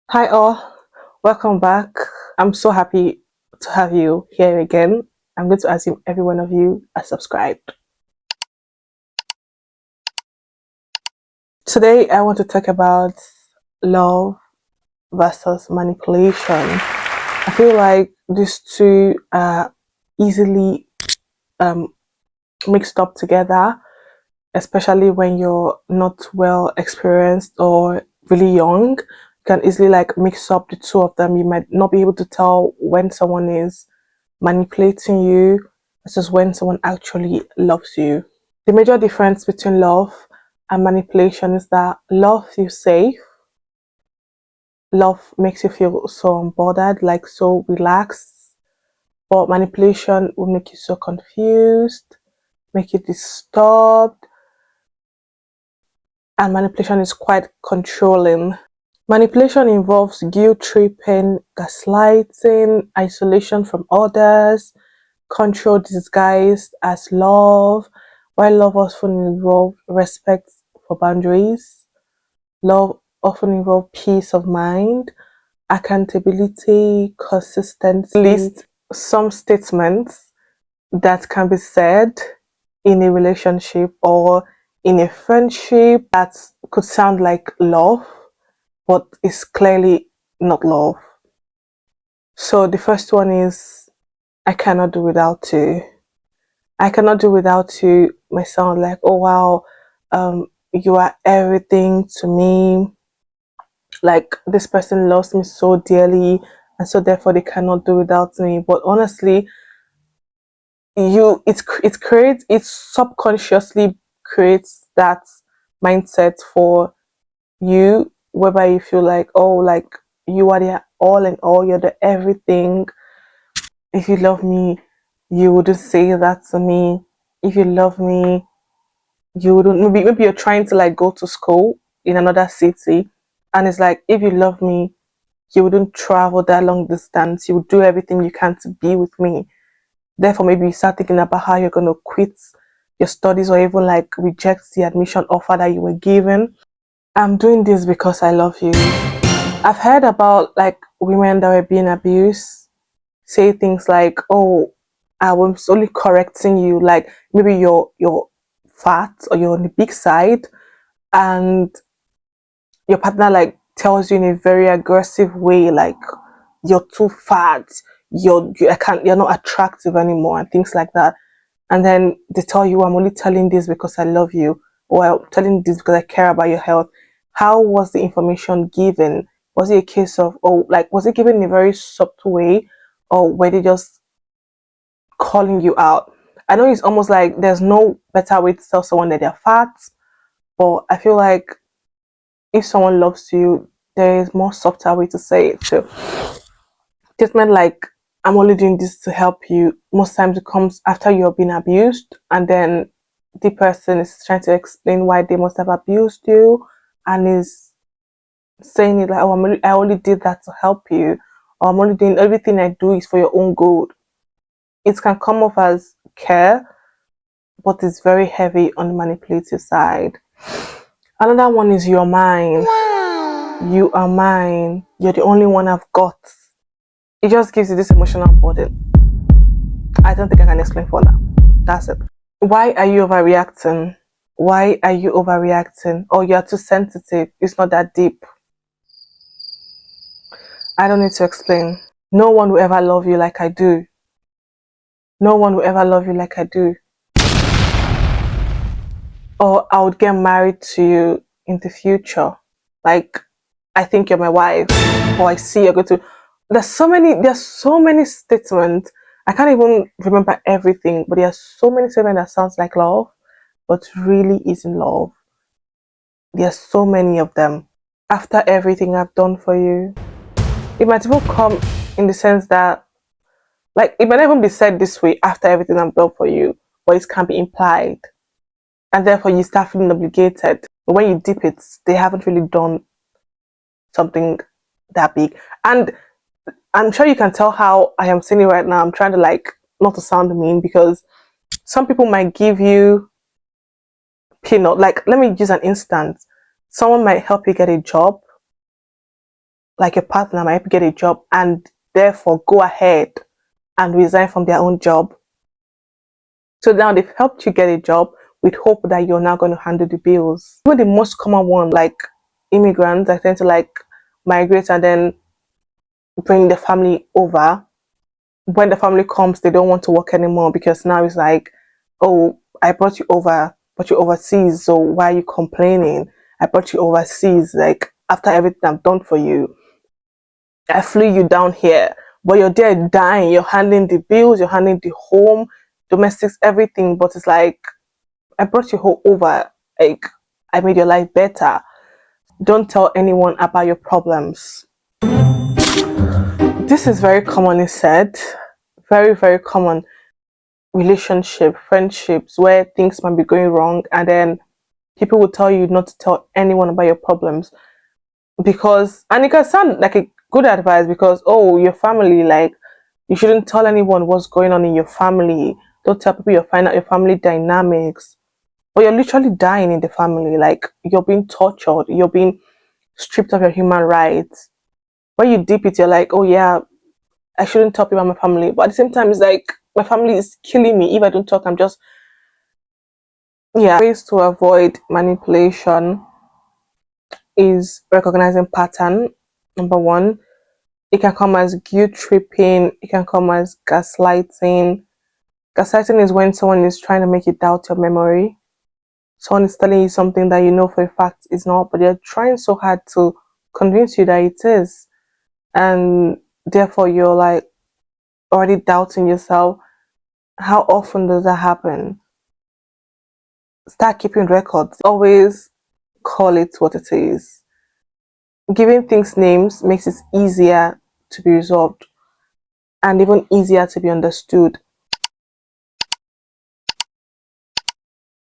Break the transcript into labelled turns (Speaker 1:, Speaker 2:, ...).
Speaker 1: Hi all, welcome back. I'm so happy to have you here again. I'm going to assume every one of you are subscribed. Today I want to talk about love versus manipulation. I feel like these two are easily um, mixed up together, especially when you're not well experienced or really young. You can easily like mix up the two of them. You might not be able to tell when someone is manipulating you versus when someone actually loves you. The major difference between love and manipulation is that love feels safe. Love makes you feel so unbothered, like so relaxed. But manipulation will make you so confused, make you disturbed, and manipulation is quite controlling. Manipulation involves guilt tripping, gaslighting, isolation from others, control disguised as love, while love often involves respect for boundaries. Love often involves peace of mind, accountability, consistency. List some statements that can be said in a relationship or in a friendship that could sound like love, but is clearly not love. So the first one is I cannot do without you. I cannot do without you. My sound like, oh wow, you are everything to me. Like this person loves me so dearly, and so therefore they cannot do without me. But honestly, it subconsciously creates that mindset for you, whereby you feel like, oh, like you are the all in all, you're the everything. If you love me, you wouldn't say that to me. If you love me, you wouldn't, maybe you're trying to like go to school in another city, and it's like, if you love me, you wouldn't travel that long distance. You would do everything you can to be with me. Therefore, maybe you start thinking about how you're going to quit your studies or even like reject the admission offer that you were given. I'm doing this because I love you. I've heard about like women that were being abused say things like, oh, I was only correcting you, like maybe you're fat or you're on the big side, and your partner like tells you in a very aggressive way, like you're too fat, you're not attractive anymore, and things like that. And then they tell you, I'm only telling this because I love you, or I'm telling this because I care about your health. How was the information given? Was it a case of, oh, like was it given in a very subtle way, or were they just calling you out? I know it's almost like there's no better way to tell someone that they're fat, but I feel like if someone loves you, there is more softer way to say it. So statement like I'm only doing this to help you, most times it comes after you're being abused, and then the person is trying to explain why they must have abused you, and is saying it like, oh, I only did that to help you, or I'm only doing everything I do is for your own good. It can come off as care, but it's very heavy on the manipulative side. Another one is you're mine. Wow. You are mine. You're the only one I've got. It just gives you this emotional burden. I don't think I can explain for now. That's it. Why are you overreacting? Why are you overreacting? Oh, you're too sensitive. It's not that deep. I don't need to explain. No one will ever love you like I do. No one will ever love you like I do. Or I would get married to you in the future. Like, I think you're my wife. Or I see you're going to. There's so many statements. I can't even remember everything, but there's so many statements that sounds like love, but really isn't love. There's so many of them. After everything I've done for you, it might even come in the sense that, like, it might not even be said this way after everything I've done for you, but it can be implied. And therefore, you start feeling obligated. But when you dip it, they haven't really done something that big. And I'm sure you can tell how I am saying it right now. I'm trying to, like, not to sound mean because some people might give you peanut. Like, let me use an instance. Someone might help you get a job, like your partner might get a job and therefore go ahead and resign from their own job. So now they've helped you get a job with hope that you're now going to handle the bills. Even the most common one, like immigrants, I tend to like migrate and then bring the family over. When the family comes, they don't want to work anymore because now it's like, oh, I brought you over, but you're overseas, so why are you complaining? I brought you overseas, like after everything I've done for you. I flew you down here, but you're there dying. You're handling the bills, you're handling the home, domestics, everything. But it's like, I brought you over. Like, I made your life better. Don't tell anyone about your problems. This is very commonly said. Very, very common. Relationship, friendships, where things might be going wrong, and then people will tell you not to tell anyone about your problems. Because, and it can sound like a good advice because, oh, your family, like, you shouldn't tell anyone what's going on in your family. Don't tell people, you'll find out your family dynamics. But you're literally dying in the family. Like, you're being tortured, you're being stripped of your human rights. When you deep it, you're like, oh yeah, I shouldn't talk about my family. But at the same time, it's like, my family is killing me. If I don't talk, I'm just, yeah. Ways to avoid manipulation is recognizing pattern. Number one, it can come as guilt tripping, it can come as gaslighting. Gaslighting is when someone is trying to make you doubt your memory. Someone is telling you something that you know for a fact is not, but they're trying so hard to convince you that it is. And therefore, you're like already doubting yourself. How often does that happen? Start keeping records. Always call it what it is. Giving things names makes it easier to be resolved and even easier to be understood.